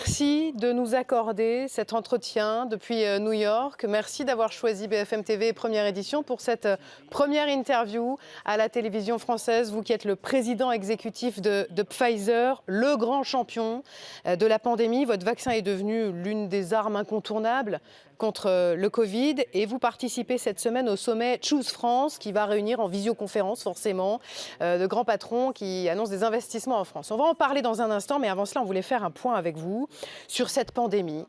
Merci de nous accorder cet entretien depuis New York. Merci d'avoir choisi BFM TV Première Édition pour cette première interview à la télévision française. Vous qui êtes le président exécutif de Pfizer, le grand champion de la pandémie. Votre vaccin est devenu l'une des armes incontournables contre le Covid et vous participez cette semaine au sommet Choose France qui va réunir en visioconférence forcément de grands patrons qui annoncent des investissements en France. On va en parler dans un instant, mais avant cela, on voulait faire un point avec vous sur cette pandémie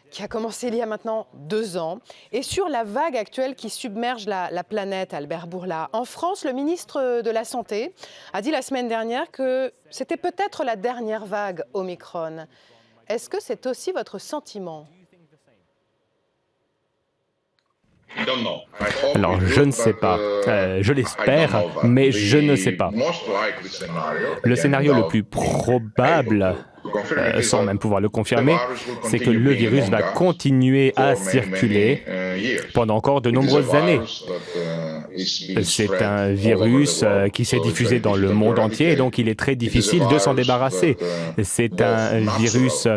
qui a commencé il y a maintenant 2 ans et sur la vague actuelle qui submerge la planète, Albert Bourla. En France, le ministre de la Santé a dit la semaine dernière que c'était peut-être la dernière vague Omicron. Est-ce que c'est aussi votre sentiment ? Alors, je ne sais pas. Je l'espère, mais je ne sais pas. Le scénario le plus probable, sans même pouvoir le confirmer, c'est que le virus va continuer à circuler pendant encore de nombreuses années. C'est un virus qui s'est diffusé dans le monde entier et donc il est très difficile de s'en débarrasser. C'est un virus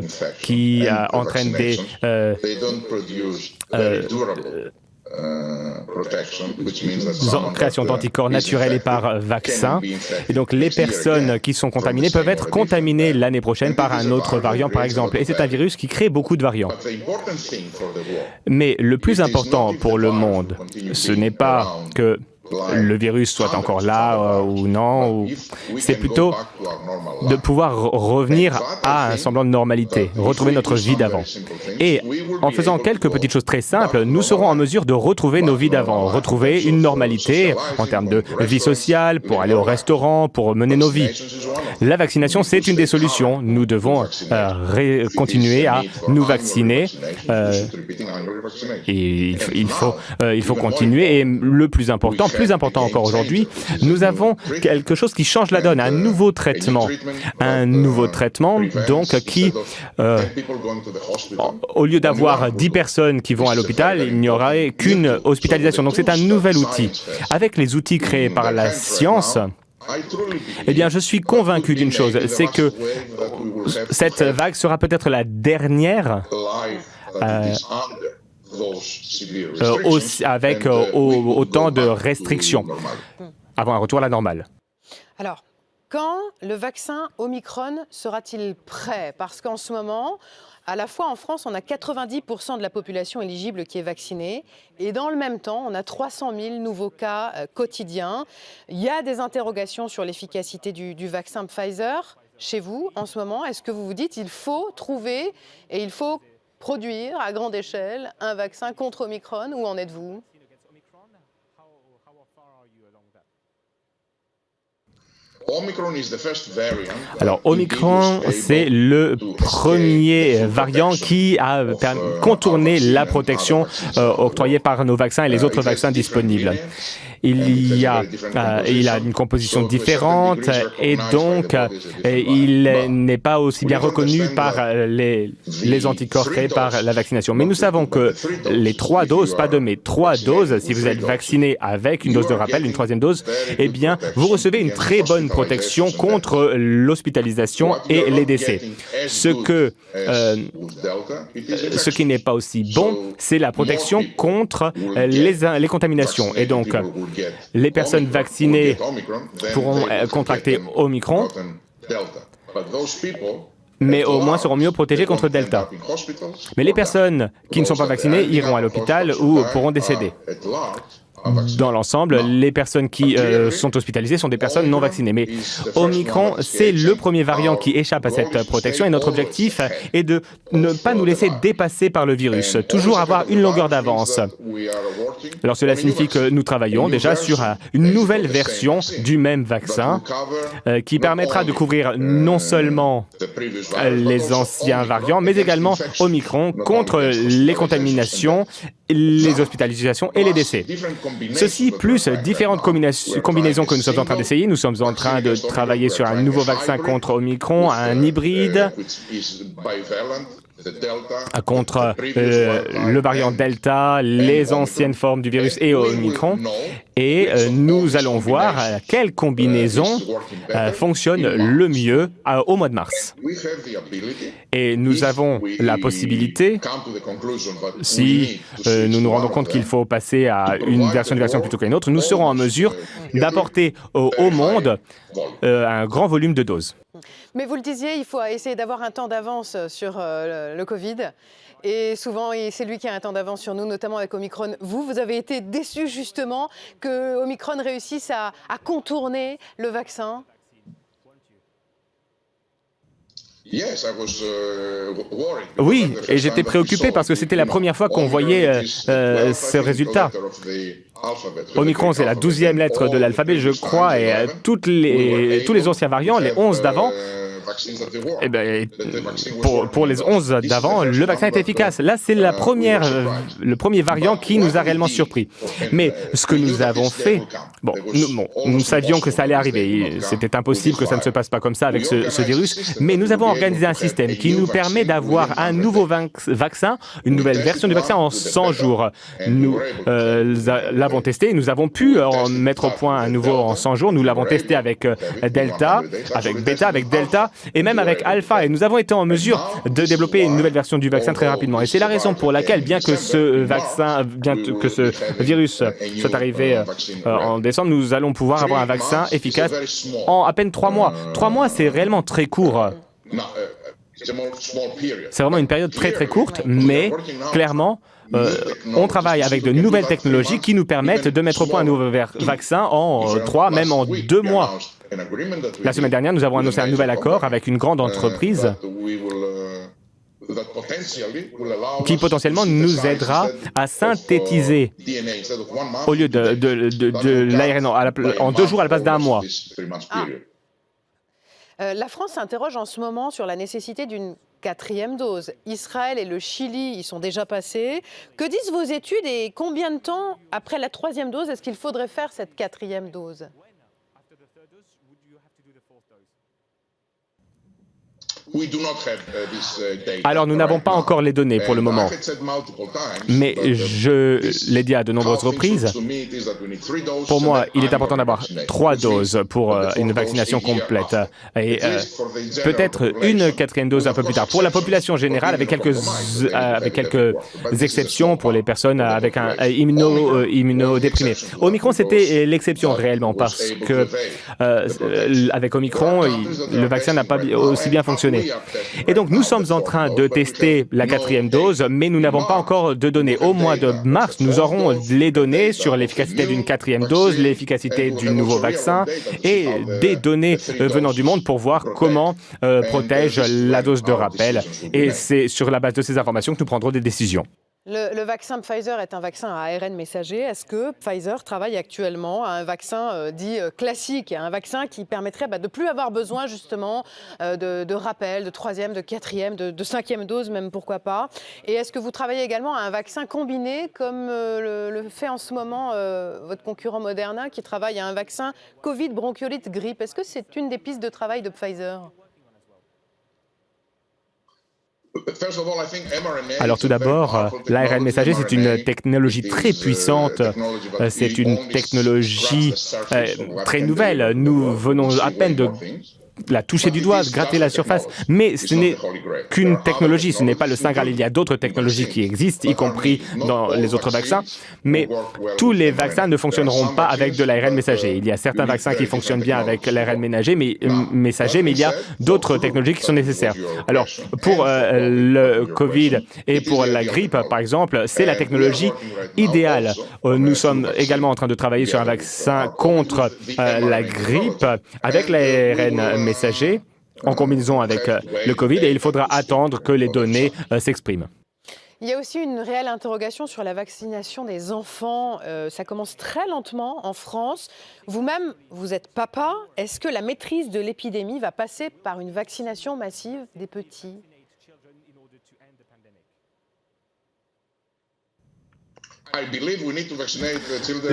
qui entraîne des création d'anticorps naturels et par vaccin. Et donc les personnes qui sont contaminées peuvent être contaminées l'année prochaine par un autre variant, par exemple. Et c'est un virus qui crée beaucoup de variants. Mais le plus important pour le monde, ce n'est pas que le virus soit encore là ou non, c'est plutôt de pouvoir revenir à un semblant de normalité, retrouver notre vie d'avant. Et en faisant quelques petites choses très simples, nous serons en mesure de retrouver nos vies d'avant, retrouver une normalité en termes de vie sociale, pour aller au restaurant, pour mener nos vies. La vaccination, c'est une des solutions. Nous devons continuer à nous vacciner. Et il faut continuer. Et le plus important encore aujourd'hui, nous avons quelque chose qui change la donne, un nouveau traitement. Un nouveau traitement, donc, qui, au lieu d'avoir 10 personnes qui vont à l'hôpital, il n'y aurait qu'une hospitalisation. Donc c'est un nouvel outil. Avec les outils créés par la science, eh bien, je suis convaincu d'une chose, c'est que cette vague sera peut-être la dernière avec autant de restrictions avant un retour à la normale. Alors, quand le vaccin Omicron sera-t-il prêt ? Parce qu'en ce moment, à la fois en France, on a 90% de la population éligible qui est vaccinée et dans le même temps, on a 300 000 nouveaux cas quotidiens. Il y a des interrogations sur l'efficacité du vaccin Pfizer chez vous en ce moment. Est-ce que vous vous dites qu'il faut trouver et il faut produire à grande échelle un vaccin contre Omicron? Où en êtes-vous? Alors, Omicron, c'est le premier variant qui a contourné la protection octroyée par nos vaccins et les autres vaccins disponibles. Il a une composition différente et donc il n'est pas aussi bien reconnu par les anticorps créés par la vaccination. Mais nous savons que les 3 doses, pas 2 mais 3 doses, si vous êtes vacciné avec une dose de rappel, une 3e dose, eh bien, vous recevez une très bonne protection contre l'hospitalisation et les décès. Ce qui n'est pas aussi bon, c'est la protection contre les contaminations. Et donc, les personnes vaccinées pourront contracter Omicron, mais au moins seront mieux protégées contre Delta. Mais les personnes qui ne sont pas vaccinées iront à l'hôpital ou pourront décéder. Dans l'ensemble, les personnes qui sont hospitalisées sont des personnes non vaccinées. Mais Omicron, c'est le premier variant qui échappe à cette protection et notre objectif est de ne pas nous laisser dépasser par le virus, toujours avoir une longueur d'avance. Alors cela signifie que nous travaillons déjà sur une nouvelle version du même vaccin qui permettra de couvrir non seulement les anciens variants, mais également Omicron contre les contaminations, les hospitalisations et les décès. Ceci plus différentes combinaisons que nous sommes en train d'essayer. Nous sommes en train de travailler sur un nouveau vaccin contre Omicron, un hybride contre le variant Delta, les anciennes formes du virus et Omicron. Et nous allons voir quelle combinaison fonctionne le mieux au mois de mars. Et nous avons la possibilité, si nous nous rendons compte qu'il faut passer à une version de vaccin plutôt qu'à une autre, nous serons en mesure d'apporter au monde un grand volume de doses. Mais vous le disiez, il faut essayer d'avoir un temps d'avance sur le Covid. Et souvent, c'est lui qui a un temps d'avance sur nous, notamment avec Omicron. Vous avez été déçu justement que Omicron réussisse à contourner le vaccin? Oui, et j'étais préoccupé parce que c'était la première fois qu'on voyait ce résultat. Omicron, c'est la 12e lettre de l'alphabet, je crois, et tous les anciens variants, les 11 d'avant, eh bien, pour les 11 d'avant, le vaccin est efficace. Là, c'est le premier variant qui nous a réellement surpris. Mais ce que nous avons fait, nous savions que ça allait arriver. C'était impossible que ça ne se passe pas comme ça avec ce virus. Mais nous avons organisé un système qui nous permet d'avoir un nouveau vaccin, une nouvelle version du vaccin en 100 jours. Nous l'avons testé. Nous avons pu en mettre au point un nouveau en 100 jours. Nous l'avons testé avec Delta, avec Beta, avec Delta et même avec Alpha. Et nous avons été en mesure de développer une nouvelle version du vaccin très rapidement. Et c'est la raison pour laquelle, bien que ce virus soit arrivé en décembre, nous allons pouvoir avoir un vaccin efficace en à peine 3 mois. 3 mois, c'est réellement très court. C'est vraiment une période très très courte, mais clairement, on travaille avec de nouvelles technologies qui nous permettent de mettre au point un nouveau vaccin en 3, même en 2 mois. La semaine dernière, nous avons annoncé un nouvel accord avec une grande entreprise qui potentiellement nous aidera à synthétiser, au lieu de l'ARN en 2 jours à la place d'1 mois. La France s'interroge en ce moment sur la nécessité d'une 4e dose. Israël et le Chili y sont déjà passés. Que disent vos études et combien de temps après la 3e dose est-ce qu'il faudrait faire cette 4e dose? Alors, nous n'avons pas encore les données pour le moment. Mais je l'ai dit à de nombreuses reprises, pour moi, il est important d'avoir 3 doses pour une vaccination complète. Et peut-être une 4e dose un peu plus tard. Pour la population générale, avec quelques exceptions pour les personnes avec un immunodéprimé. Omicron, c'était l'exception réellement, parce que avec Omicron, le vaccin n'a pas aussi bien fonctionné. Et donc, nous sommes en train de tester la 4e dose, mais nous n'avons pas encore de données. Au mois de mars, nous aurons les données sur l'efficacité d'une 4e dose, l'efficacité du nouveau vaccin et des données venant du monde pour voir comment protège la dose de rappel. Et c'est sur la base de ces informations que nous prendrons des décisions. Le vaccin Pfizer est un vaccin à ARN messager. Est-ce que Pfizer travaille actuellement à un vaccin dit classique, un vaccin qui permettrait de ne plus avoir besoin justement de rappel, de 3e, de 4e, de 5e dose même, pourquoi pas? Et est-ce que vous travaillez également à un vaccin combiné comme le fait en ce moment votre concurrent Moderna qui travaille à un vaccin Covid, bronchiolite, grippe? Est-ce que c'est une des pistes de travail de Pfizer? Alors tout d'abord, l'ARN messager, c'est une technologie très puissante, c'est une technologie très nouvelle. Nous venons à peine de la toucher du doigt, de gratter la surface, mais ce n'est qu'une technologie, ce n'est pas le Saint Graal. Il y a d'autres technologies qui existent, y compris dans les autres vaccins, mais tous les vaccins ne fonctionneront pas avec de l'ARN messager. Il y a certains vaccins qui fonctionnent bien avec l'ARN messager, mais il y a d'autres technologies qui sont nécessaires. Alors, pour le Covid et pour la grippe, par exemple, c'est la technologie idéale. Nous sommes également en train de travailler sur un vaccin contre la grippe avec l'ARN messager en combinaison avec le Covid, et il faudra attendre que les données s'expriment. Il y a aussi une réelle interrogation sur la vaccination des enfants. Ça commence très lentement en France. Vous-même, vous êtes papa. Est-ce que la maîtrise de l'épidémie va passer par une vaccination massive des petits?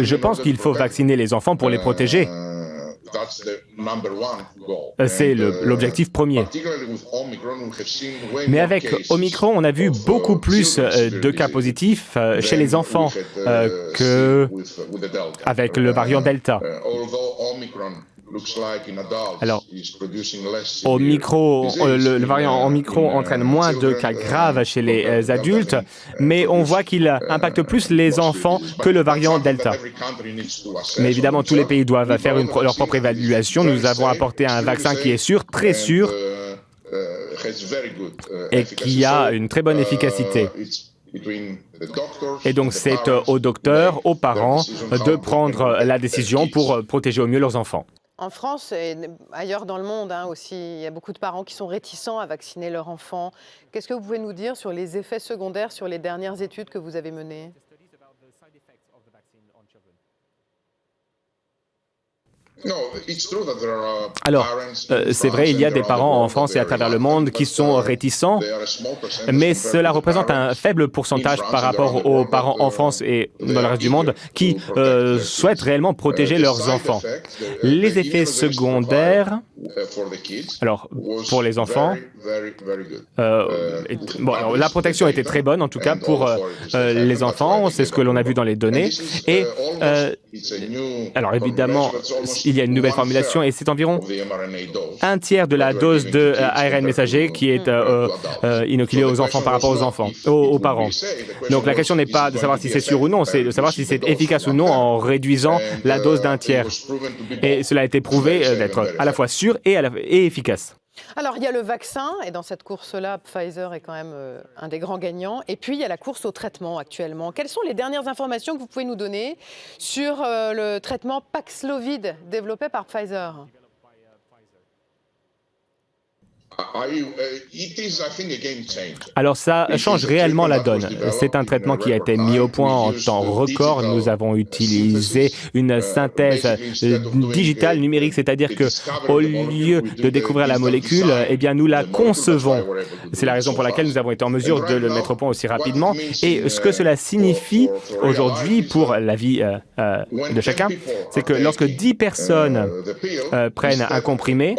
Je pense qu'il faut vacciner les enfants pour les protéger. C'est l'objectif premier. Mais avec Omicron, on a vu beaucoup plus de cas positifs chez les enfants qu'avec le variant Delta. Alors, le variant Omicron entraîne moins de cas graves chez les adultes, mais on voit qu'il impacte plus les enfants que le variant Delta. Mais évidemment, tous les pays doivent faire leur propre évaluation. Nous avons apporté un vaccin qui est sûr, très sûr, et qui a une très bonne efficacité. Et donc, c'est aux docteurs, aux parents, de prendre la décision pour protéger au mieux leurs enfants. En France et ailleurs dans le monde aussi, il y a beaucoup de parents qui sont réticents à vacciner leurs enfants. Qu'est-ce que vous pouvez nous dire sur les effets secondaires sur les dernières études que vous avez menées ? Alors, c'est vrai, il y a des parents en France et à travers le monde qui sont réticents, mais cela représente un faible pourcentage par rapport aux parents en France et dans le reste du monde qui souhaitent réellement protéger leurs enfants. Les effets secondaires, alors pour les enfants, alors, la protection était très bonne en tout cas pour les enfants, c'est ce que l'on a vu dans les données. Et alors évidemment, il y a une nouvelle formulation et c'est environ un tiers de la dose de ARN messager qui est inoculée aux enfants par rapport aux parents. Donc la question n'est pas de savoir si c'est sûr ou non, c'est de savoir si c'est efficace ou non en réduisant la dose d'un tiers. Et cela a été prouvé d'être à la fois sûr et efficace. Alors, il y a le vaccin, et dans cette course-là, Pfizer est quand même un des grands gagnants. Et puis, il y a la course au traitement actuellement. Quelles sont les dernières informations que vous pouvez nous donner sur le traitement Paxlovid développé par Pfizer ? Alors ça change réellement la donne. C'est un traitement qui a été mis au point en temps record. Nous avons utilisé une synthèse digitale numérique, c'est-à-dire que au lieu de découvrir la molécule, eh bien nous la concevons. C'est la raison pour laquelle nous avons été en mesure de le mettre au point aussi rapidement. Et ce que cela signifie aujourd'hui pour la vie de chacun, c'est que lorsque 10 personnes prennent un comprimé,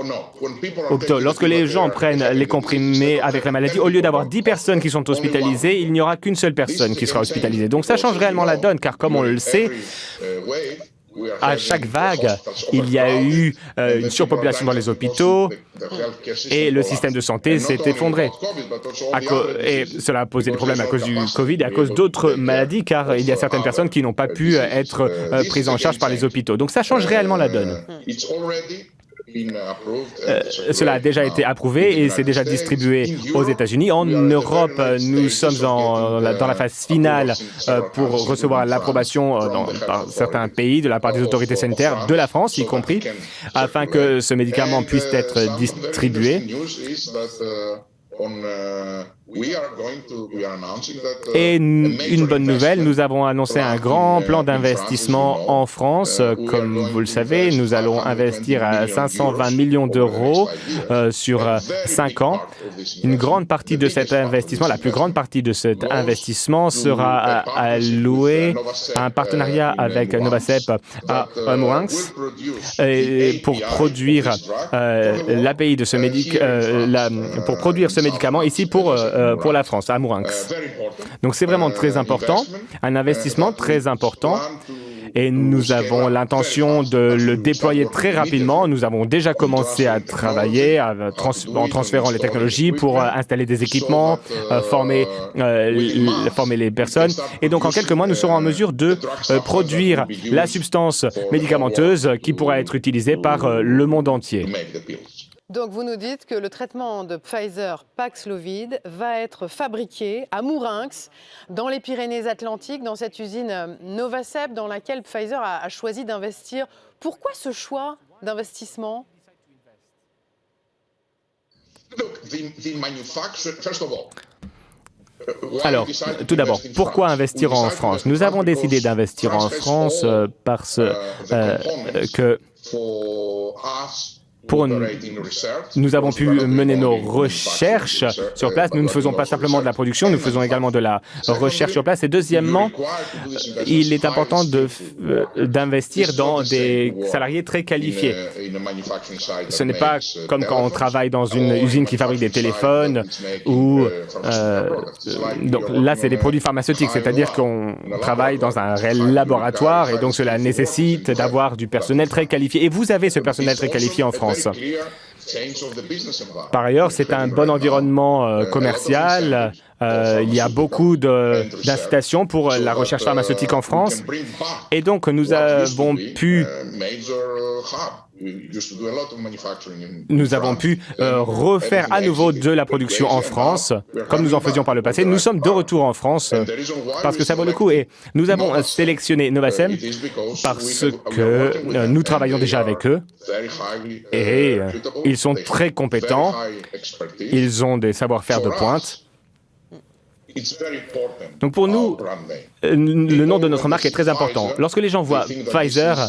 ou plutôt lorsque les gens prennent les comprimés avec la maladie, au lieu d'avoir 10 personnes qui sont hospitalisées, il n'y aura qu'une seule personne qui sera hospitalisée. Donc ça change réellement la donne, car comme on le sait, à chaque vague, il y a eu une surpopulation dans les hôpitaux et le système de santé s'est effondré. Et cela a posé des problèmes à cause du Covid et à cause d'autres maladies, car il y a certaines personnes qui n'ont pas pu être prises en charge par les hôpitaux. Donc ça change réellement la donne. Cela a déjà été approuvé et c'est déjà distribué aux États-Unis. En Europe, nous sommes dans la phase finale pour recevoir l'approbation par certains pays de la part des autorités sanitaires, de la France y compris, afin que ce médicament puisse être distribué. Et une bonne nouvelle, nous avons annoncé un grand plan d'investissement en France. Comme vous le savez, nous allons investir à 520 millions d'euros sur 5 ans. Une grande partie de cet investissement, la plus grande partie de cet investissement sera allouée à un partenariat avec Novacep à Mourinx pour produire l'API de ce pour produire ce médicament ici pour la France, à Mourinx. Donc c'est vraiment très important, un investissement très important. Et nous avons l'intention de le déployer très rapidement. Nous avons déjà commencé à travailler en transférant les technologies pour installer des équipements, former les personnes. Et donc, en quelques mois, nous serons en mesure de produire la substance médicamenteuse qui pourra être utilisée par le monde entier. Donc, vous nous dites que le traitement de Pfizer Paxlovid va être fabriqué à Mourinx, dans les Pyrénées-Atlantiques, dans cette usine Novacep dans laquelle Pfizer a choisi d'investir. Pourquoi ce choix d'investissement ? Alors, tout d'abord, pourquoi investir en France ? Nous avons décidé d'investir en France parce que Nous avons pu mener nos recherches sur place. Nous ne faisons pas simplement de la production, nous faisons également de la recherche sur place. Et deuxièmement, il est important d'investir dans des salariés très qualifiés. Ce n'est pas comme quand on travaille dans une usine qui fabrique des téléphones ou... donc là, c'est des produits pharmaceutiques, c'est-à-dire qu'on travaille dans un réel laboratoire et donc cela nécessite d'avoir du personnel très qualifié. Et vous avez ce personnel très qualifié en France. Par ailleurs, c'est un bon environnement commercial. Il y a beaucoup d'incitations pour la recherche pharmaceutique en France. Et donc, nous avons pu refaire à nouveau de la production en France, comme nous en faisions par le passé. Nous sommes de retour en France parce que ça vaut le coup. Et nous avons sélectionné Novacem parce que nous travaillons déjà avec eux et ils sont très compétents. Ils ont des savoir-faire de pointe. Donc pour nous, le nom de notre marque est très important. Lorsque les gens voient Pfizer,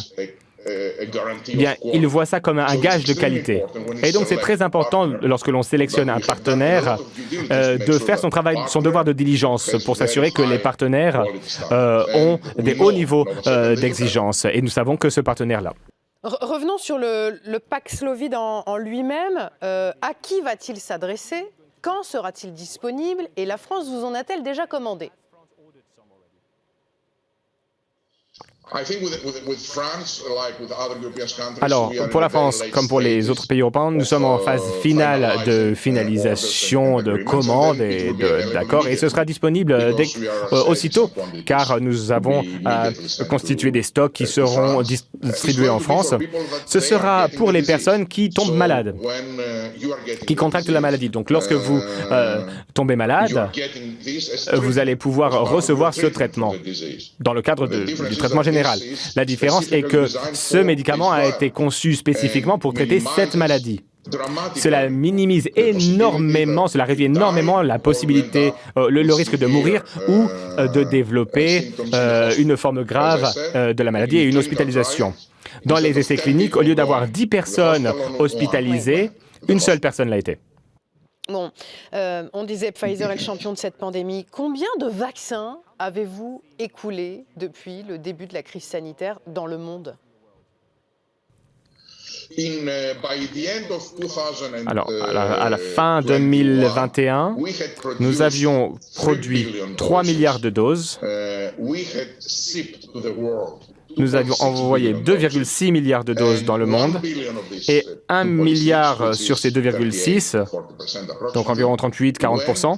bien, ils voient ça comme un gage de qualité. Et donc c'est très important, lorsque l'on sélectionne un partenaire, de faire son travail, son devoir de diligence pour s'assurer que les partenaires ont des hauts niveaux d'exigence. Et nous savons que ce partenaire-là. Revenons sur le Paxlovid en lui-même. À qui va-t-il s'adresser? Quand sera-t-il disponible? Et la France vous en a-t-elle déjà commandé? Alors, pour la France, comme pour les autres pays européens, nous sommes en phase finale de finalisation de commandes et d'accords, et ce sera disponible aussitôt, car nous avons constitué des stocks qui seront distribués en France. Ce sera pour les personnes qui tombent malades, qui contractent la maladie. Donc, lorsque vous tombez malade, vous allez pouvoir recevoir ce traitement dans le cadre du traitement général. La différence est que ce médicament a été conçu spécifiquement pour traiter cette maladie. Cela minimise énormément, cela réduit énormément la possibilité, le risque de mourir ou de développer une forme grave de la maladie et une hospitalisation. Dans les essais cliniques, au lieu d'avoir 10 personnes hospitalisées, une seule personne l'a été. Bon, on disait Pfizer est le champion de cette pandémie. Combien de vaccins avez-vous écoulé depuis le début de la crise sanitaire dans le monde? Alors, à la fin 2021, nous avions produit 3 milliards de doses. Nous avions envoyé 2,6 milliards de doses dans le monde et 1 milliard sur ces 2,6, donc environ 38-40%,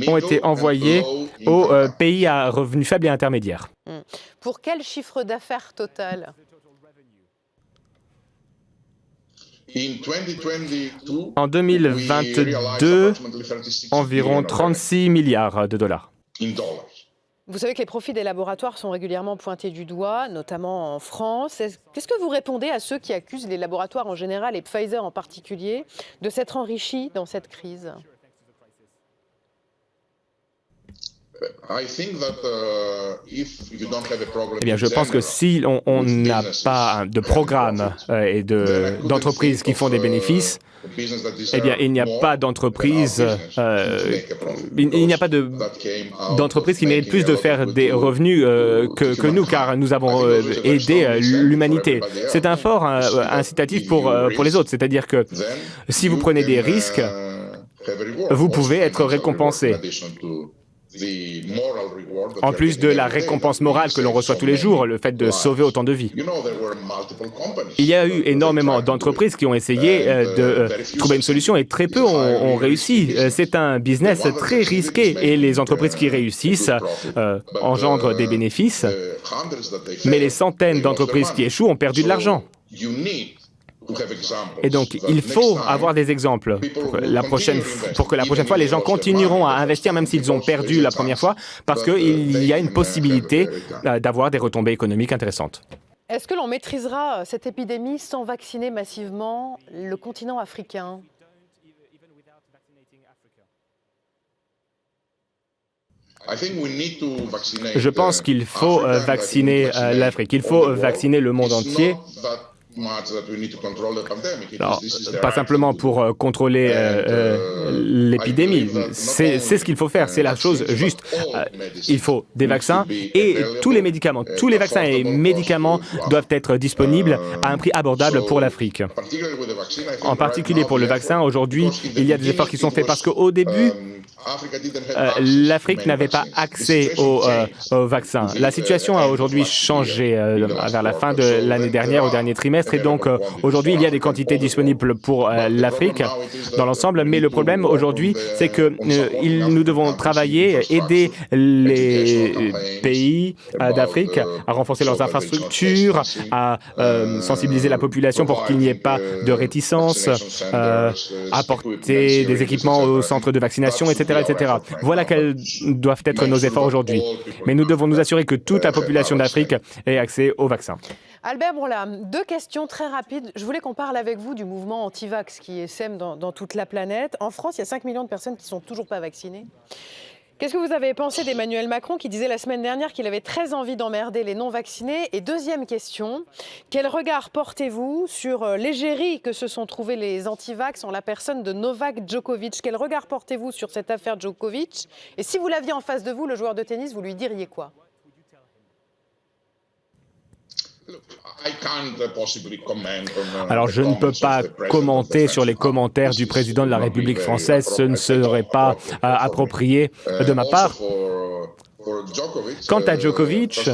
ont été envoyés aux pays à revenus faibles et intermédiaires. Pour quel chiffre d'affaires total? En 2022, environ 36 milliards de dollars. Vous savez que les profits des laboratoires sont régulièrement pointés du doigt, notamment en France. Qu'est-ce que vous répondez à ceux qui accusent les laboratoires en général et Pfizer en particulier de s'être enrichis dans cette crise? Eh bien, je pense que si on n'a pas de programme et d'entreprises qui font des bénéfices, eh bien, il n'y a pas d'entreprise, d'entreprise qui mérite plus de faire des revenus que nous, car nous avons aidé l'humanité. C'est un fort incitatif pour les autres, c'est-à-dire que si vous prenez des risques, vous pouvez être récompensé. En plus de la récompense morale que l'on reçoit tous les jours, le fait de sauver autant de vies. Il y a eu énormément d'entreprises qui ont essayé de trouver une solution et très peu ont réussi. C'est un business très risqué et les entreprises qui réussissent engendrent des bénéfices, mais les centaines d'entreprises qui échouent ont perdu de l'argent. Et donc, il faut avoir des exemples pour que la prochaine fois, les gens continueront à investir même s'ils ont perdu la première fois, parce qu'il y a une possibilité d'avoir des retombées économiques intéressantes. Est-ce que l'on maîtrisera cette épidémie sans vacciner massivement le continent africain? Je pense qu'il faut vacciner l'Afrique, il faut vacciner le monde entier. Alors, pas simplement pour contrôler l'épidémie, c'est ce qu'il faut faire, c'est la chose juste. Il faut des vaccins et tous les médicaments, tous les vaccins et médicaments doivent être disponibles à un prix abordable pour l'Afrique. En particulier pour le vaccin, aujourd'hui, il y a des efforts qui sont faits parce qu'au début, l'Afrique n'avait pas accès au vaccin. La situation a aujourd'hui changé vers la fin de l'année dernière, au dernier trimestre, et donc aujourd'hui il y a des quantités disponibles pour l'Afrique dans l'ensemble, mais le problème aujourd'hui c'est que nous devons travailler, aider les pays d'Afrique à renforcer leurs infrastructures, à sensibiliser la population pour qu'il n'y ait pas de réticence, apporter des équipements aux centres de vaccination, etc. etc. Voilà quels doivent être nos efforts aujourd'hui. Mais nous devons nous assurer que toute la population d'Afrique ait accès au vaccin. Albert Bourla, 2 questions très rapides. Je voulais qu'on parle avec vous du mouvement anti-vax qui sème dans toute la planète. En France, il y a 5 millions de personnes qui ne sont toujours pas vaccinées. Qu'est-ce que vous avez pensé d'Emmanuel Macron qui disait la semaine dernière qu'il avait très envie d'emmerder les non-vaccinés? Et deuxième question, quel regard portez-vous sur l'égérie que se sont trouvés les anti-vax en la personne de Novak Djokovic? Quel regard portez-vous sur cette affaire Djokovic? Et si vous l'aviez en face de vous, le joueur de tennis, vous lui diriez quoi? Alors, je ne peux pas commenter sur les commentaires du président de la République française. Ce ne serait pas approprié de ma part. Quant à Djokovic,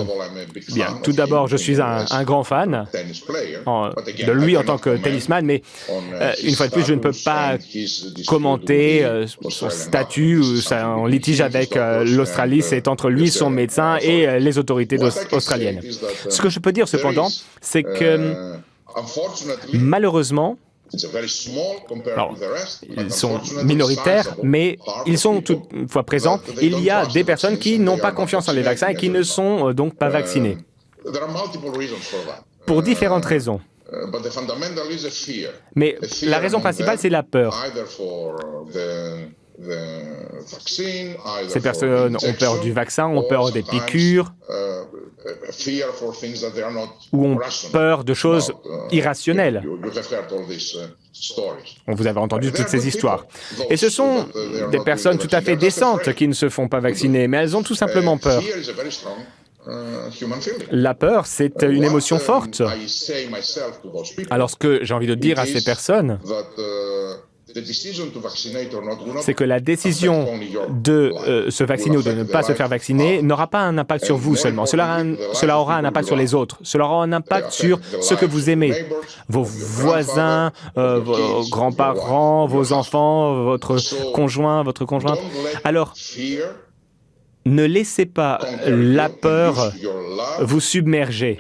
bien, tout d'abord, je suis un grand fan de lui en tant que tennisman, mais une fois de plus, je ne peux pas commenter son statut ou son litige avec l'Australie. C'est entre lui, son médecin et les autorités australiennes. Ce que je peux dire cependant, c'est que malheureusement, alors, ils sont minoritaires, mais ils sont toutefois présents. Il y a des personnes qui n'ont pas confiance en les vaccins et qui ne sont donc pas vaccinées. Pour différentes raisons. Mais la raison principale, c'est la peur. Ces personnes ont peur du vaccin, ont peur des piqûres, ou ont peur de choses irrationnelles. Vous avez entendu toutes ces histoires. Et ce sont des personnes tout à fait décentes qui ne se font pas vacciner, mais elles ont tout simplement peur. La peur, c'est une émotion forte. Alors ce que j'ai envie de dire à ces personnes, c'est que la décision de se vacciner ou de ne pas se faire vacciner n'aura pas un impact sur vous seulement. Cela aura un impact sur les autres. Cela aura un impact sur ce que vous aimez. Vos voisins, vos grands-parents, vos enfants, votre conjoint, votre conjointe. Alors, ne laissez pas la peur vous submerger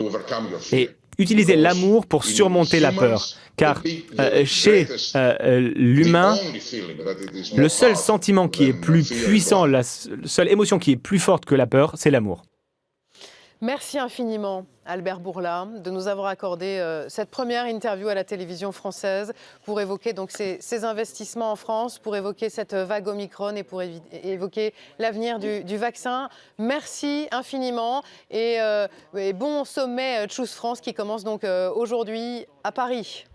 et utilisez l'amour pour surmonter la peur. Car chez l'humain, le seul sentiment qui est plus puissant, la seule émotion qui est plus forte que la peur, c'est l'amour. Merci infiniment, Albert Bourla, de nous avoir accordé cette première interview à la télévision française pour évoquer donc ces investissements en France, pour évoquer cette vague Omicron et pour évoquer l'avenir du vaccin. Merci infiniment et bon sommet Choose France qui commence donc aujourd'hui à Paris.